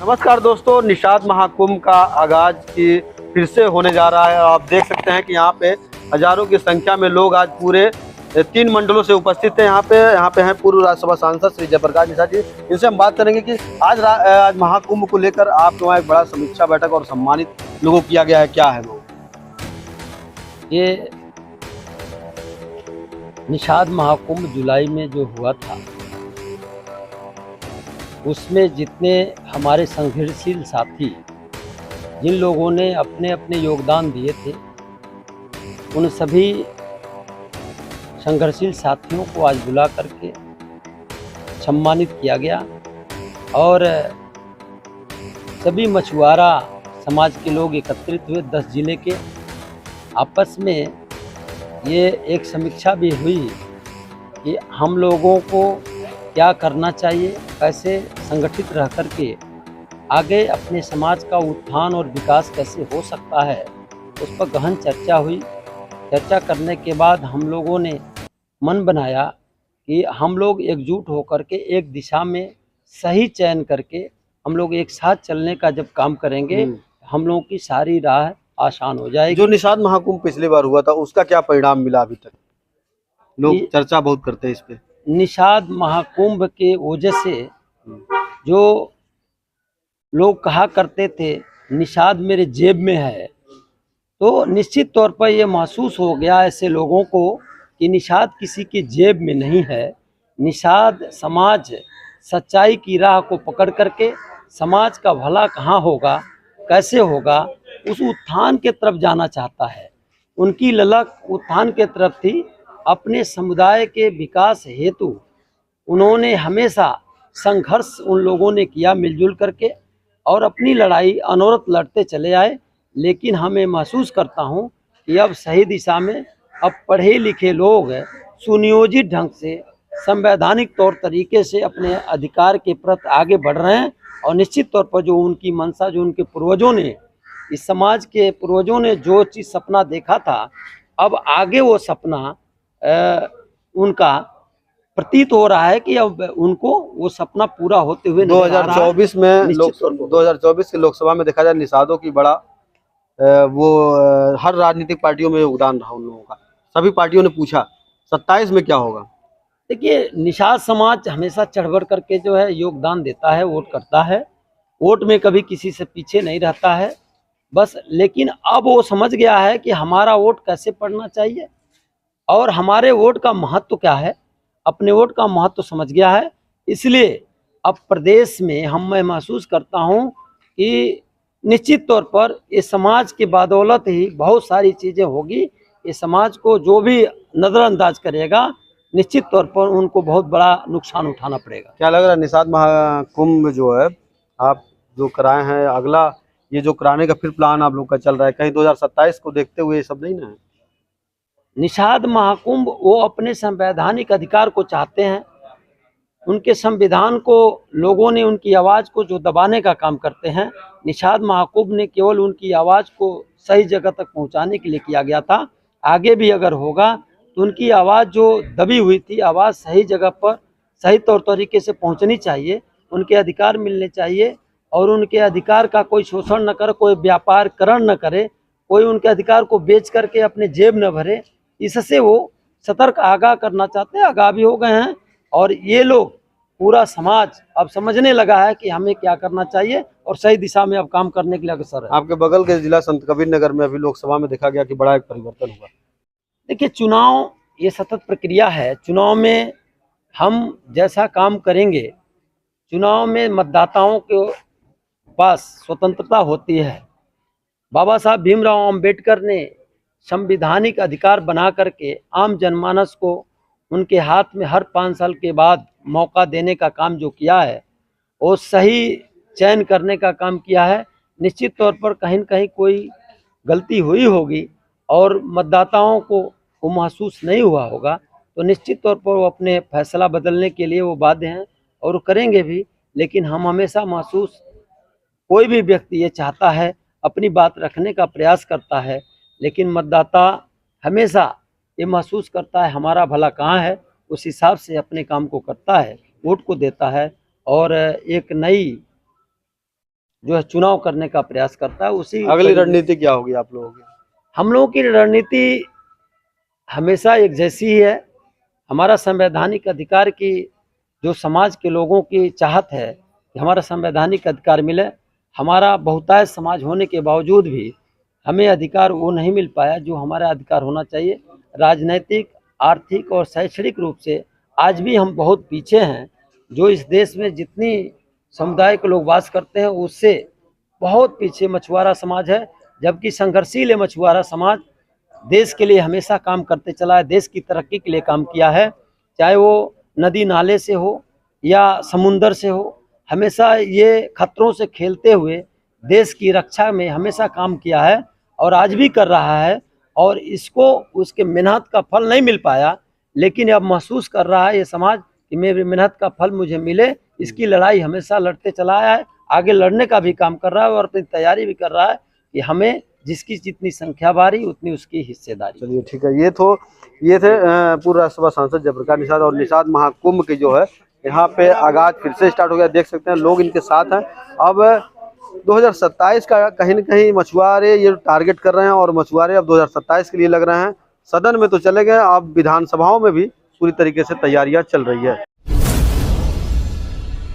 नमस्कार दोस्तों, निषाद महाकुंभ का आगाज की फिर से होने जा रहा है। आप देख सकते हैं कि यहाँ पे हजारों की संख्या में लोग आज पूरे 3 मंडलों से उपस्थित हैं। यहाँ पे हैं पूर्व राज्यसभा सांसद श्री जयप्रकाश निषाद जी। इनसे हम बात करेंगे कि आज महाकुंभ को लेकर आपके वहाँ एक बड़ा समीक्षा बैठक और सम्मानित लोगों को किया गया है, क्या है वो? ये निषाद महाकुंभ जुलाई में जो हुआ था, उसमें जितने हमारे संघर्षशील साथी, जिन लोगों ने अपने अपने योगदान दिए थे, उन सभी संघर्षशील साथियों को आज बुला करके सम्मानित किया गया। और सभी मछुआरा समाज के लोग एकत्रित हुए 10 जिले के। आपस में ये एक समीक्षा भी हुई कि हम लोगों को क्या करना चाहिए, कैसे संगठित रह करके आगे अपने समाज का उत्थान और विकास कैसे हो सकता है, उस पर गहन चर्चा हुई। चर्चा करने के बाद हम लोगों ने मन बनाया कि हम लोग एकजुट होकर के एक दिशा में सही चयन करके हम लोग एक साथ चलने का जब काम करेंगे, हम लोगों की सारी राह आसान हो जाएगी। जो निषाद महाकुंभ पिछली बार हुआ था, उसका क्या परिणाम मिला? अभी तक लोग चर्चा बहुत करते हैं इस पे। निषाद महाकुंभ के वजह से जो लोग कहा करते थे निषाद मेरे जेब में है, तो निश्चित तौर पर यह महसूस हो गया ऐसे लोगों को कि निषाद किसी की जेब में नहीं है। निषाद समाज सच्चाई की राह को पकड़ करके समाज का भला कहाँ होगा, कैसे होगा, उस उत्थान के तरफ जाना चाहता है। उनकी ललक उत्थान के तरफ थी। अपने समुदाय के विकास हेतु उन्होंने हमेशा संघर्ष उन लोगों ने किया मिलजुल करके, और अपनी लड़ाई अनवरत लड़ते चले आए। लेकिन हमें महसूस करता हूं कि अब सही दिशा में अब पढ़े लिखे लोग सुनियोजित ढंग से संवैधानिक तौर तरीके से अपने अधिकार के प्रति आगे बढ़ रहे हैं। और निश्चित तौर पर जो उनकी मंशा, जो उनके पूर्वजों ने, इस समाज के पूर्वजों ने जो चीज़ सपना देखा था, अब आगे वो सपना उनका प्रतीत हो रहा है कि अब उनको वो सपना पूरा होते हुए 2024 में 2024 के लोकसभा में देखा जाए, निषादों की बड़ा हर राजनीतिक पार्टियों में योगदान रहा उन लोगों का। सभी पार्टियों ने पूछा 27 में क्या होगा। देखिए, निषाद समाज हमेशा चढ़ बढ़ करके जो है योगदान देता है, वोट करता है। वोट में कभी किसी से पीछे नहीं रहता है बस। लेकिन अब वो समझ गया है कि हमारा वोट कैसे पड़ना चाहिए और हमारे वोट का महत्व क्या है। अपने वोट का महत्व समझ गया है। इसलिए अब प्रदेश में मैं महसूस करता हूं कि निश्चित तौर पर इस समाज की बदौलत ही बहुत सारी चीज़ें होगी। इस समाज को जो भी नज़रअंदाज करेगा, निश्चित तौर पर उनको बहुत बड़ा नुकसान उठाना पड़ेगा। क्या लग रहा है निषाद महाकुंभ जो है आप जो कराए हैं, अगला ये जो कराने का फिर प्लान आप लोग का चल रहा है, कहीं 2027 को देखते हुए ये सब नहीं ना है? निषाद महाकुंभ वो अपने संवैधानिक अधिकार को चाहते हैं। उनके संविधान को लोगों ने, उनकी आवाज़ को जो दबाने का काम करते हैं। निषाद महाकुंभ ने केवल उनकी आवाज़ को सही जगह तक पहुंचाने के लिए किया गया था। आगे भी अगर होगा तो उनकी आवाज़ जो दबी हुई थी, आवाज़ सही जगह पर सही तौर तरीके से पहुंचनी चाहिए। उनके अधिकार मिलने चाहिए और उनके अधिकार का कोई शोषण न करे, कोई व्यापारकरण न करे, कोई उनके अधिकार को बेच करके अपने जेब न भरे। इससे वो सतर्क आगाह करना चाहते हैं, आगाह भी हो गए हैं। और ये लोग, पूरा समाज अब समझने लगा है कि हमें क्या करना चाहिए और सही दिशा में अब काम करने के लिए अग्रसर है। आपके बगल के जिला संत कबीर नगर में अभी लोकसभा में देखा गया कि बड़ा एक परिवर्तन हुआ। देखिए, चुनाव ये सतत प्रक्रिया है। चुनाव में हम जैसा काम करेंगे, चुनाव में मतदाताओं के पास स्वतंत्रता होती है। बाबा साहब भीमराव अंबेडकर ने संवैधानिक अधिकार बना करके आम जनमानस को उनके हाथ में हर 5 साल के बाद मौका देने का काम जो किया है, वो सही चयन करने का काम किया है। निश्चित तौर पर कहीं न कहीं कोई गलती हुई होगी और मतदाताओं को वो महसूस नहीं हुआ होगा, तो निश्चित तौर पर वो अपने फैसला बदलने के लिए वो बाध्य हैं और वो करेंगे भी। लेकिन हम हमेशा महसूस, कोई भी व्यक्ति ये चाहता है, अपनी बात रखने का प्रयास करता है, लेकिन मतदाता हमेशा ये महसूस करता है हमारा भला कहाँ है, उस हिसाब से अपने काम को करता है, वोट को देता है और एक नई जो है चुनाव करने का प्रयास करता है। उसी अगली रणनीति क्या होगी आप लोगों की? हम लोगों की रणनीति हमेशा एक जैसी ही है। हमारा संवैधानिक अधिकार की जो समाज के लोगों की चाहत है कि हमारा संवैधानिक अधिकार मिले। हमारा बहुतायत समाज होने के बावजूद भी हमें अधिकार वो नहीं मिल पाया जो हमारा अधिकार होना चाहिए। राजनैतिक, आर्थिक और शैक्षणिक रूप से आज भी हम बहुत पीछे हैं। जो इस देश में जितनी समुदाय के लोग वास करते हैं उससे बहुत पीछे मछुआरा समाज है, जबकि संघर्षशील मछुआरा समाज देश के लिए हमेशा काम करते चला है, देश की तरक्की के लिए काम किया है। चाहे वो नदी नाले से हो या समुंदर से हो, हमेशा ये खतरों से खेलते हुए देश की रक्षा में हमेशा काम किया है और आज भी कर रहा है। और इसको उसके मेहनत का फल नहीं मिल पाया, लेकिन अब महसूस कर रहा है ये समाज कि मेरी मेहनत का फल मुझे मिले। इसकी लड़ाई हमेशा लड़ते चला आया है, आगे लड़ने का भी काम कर रहा है और अपनी तैयारी भी कर रहा है कि हमें जिसकी जितनी संख्या बारी उतनी उसकी हिस्सेदारी। चलिए ठीक है। ये थे पूर्व राज्यसभा सांसद जयप्रकाश निषाद। और निषाद महाकुंभ की जो है यहाँ पे आगाज फिर से स्टार्ट हो गया, देख सकते हैं लोग इनके साथ हैं। अब 2027 का कहीं न कहीं मछुआरे ये टारगेट कर रहे हैं और मछुआरे अब 2027 के लिए लग रहे हैं। सदन में तो चले गए, अब विधानसभाओं में भी पूरी तरीके से तैयारियां चल रही है।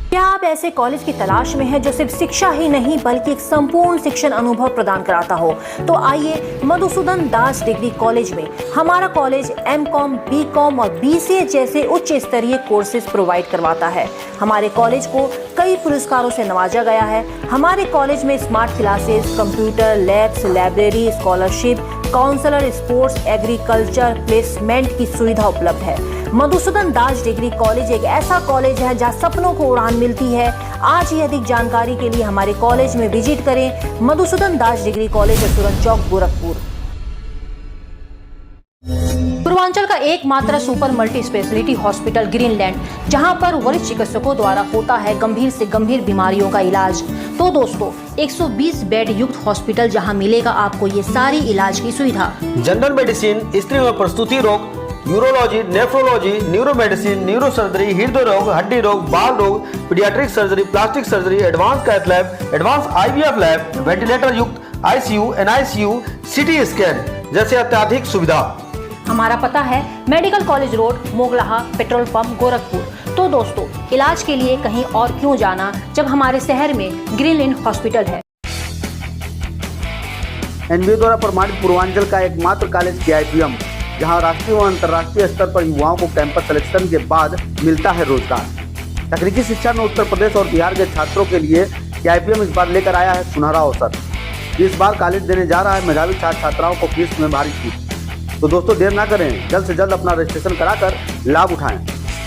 क्या आप ऐसे कॉलेज की तलाश में हैं जो सिर्फ शिक्षा ही नहीं बल्कि एक संपूर्ण शिक्षण अनुभव प्रदान कराता हो? तो आइए मधुसूदन दास डिग्री कॉलेज में। हमारा कॉलेज एमकॉम, बीकॉम और बीसीए जैसे उच्च स्तरीय कोर्सेज प्रोवाइड करवाता है। हमारे कॉलेज को कई पुरस्कारों से नवाजा गया है। हमारे कॉलेज में smart classes, computer labs, library, scholarship, counsellor, sports, agriculture, placement की सुविधा उपलब्ध है। मधुसूदन दास डिग्री कॉलेज एक ऐसा कॉलेज है जहां सपनों को उड़ान मिलती है। आज ही अधिक जानकारी के लिए हमारे कॉलेज में विजिट करें। मधुसूदन दास डिग्री कॉलेज, असुरन चौक, गोरखपुर। पूर्वांचल का एकमात्र super multi speciality hospital Greenland, जहां पर वरिष्ठ चिकित्सकों द्वारा होता है गंभीर से गंभीर बीमारियों का इलाज। तो दोस्तों 120 बेड युक्त हॉस्पिटल जहां मिलेगा आपको ये सारी इलाज की सुविधा। जनरल मेडिसिन, स्त्री व प्रसूति रोग, urology, nephrology, neuro medicine, neuro surgery, हृदय रोग, हड्डी रोग, बाल रोग, pediatric surgery, plastic surgery, advance cath lab, advance IVF lab, ventilator युक्त ICU, NICU, CT स्कैन जैसे अत्याधिक सुविधा। हमारा पता है medical college road, Moglaha, petrol pump, Gorakhpur. तो दोस्तों इलाज के लिए कहीं और क्यों जाना जब हमारे शहर में ग्रीनलैंड हॉस्पिटल है। NBA द्वारा प्रमाणित पूर्वांचल का एकमात्र कॉलेज KIPM, जहां राष्ट्रीय व अंतर्राष्ट्रीय स्तर पर युवाओं को कैंपस सिलेक्शन के बाद मिलता है रोजगार। तकनीकी शिक्षा में उत्तर प्रदेश और बिहार के छात्रों के लिए KIPM इस बार लेकर आया है सुनहरा अवसर। इस बार कॉलेज देने जा रहा है मेधावी छात्र छात्राओं को फीस में भारी छूट। तो दोस्तों देर ना करें, जल्द से जल्द अपना रजिस्ट्रेशन कराकर लाभ उठाएं।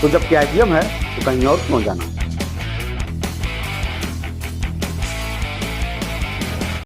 तो जब KIPM है तो कहीं और क्यों जाना।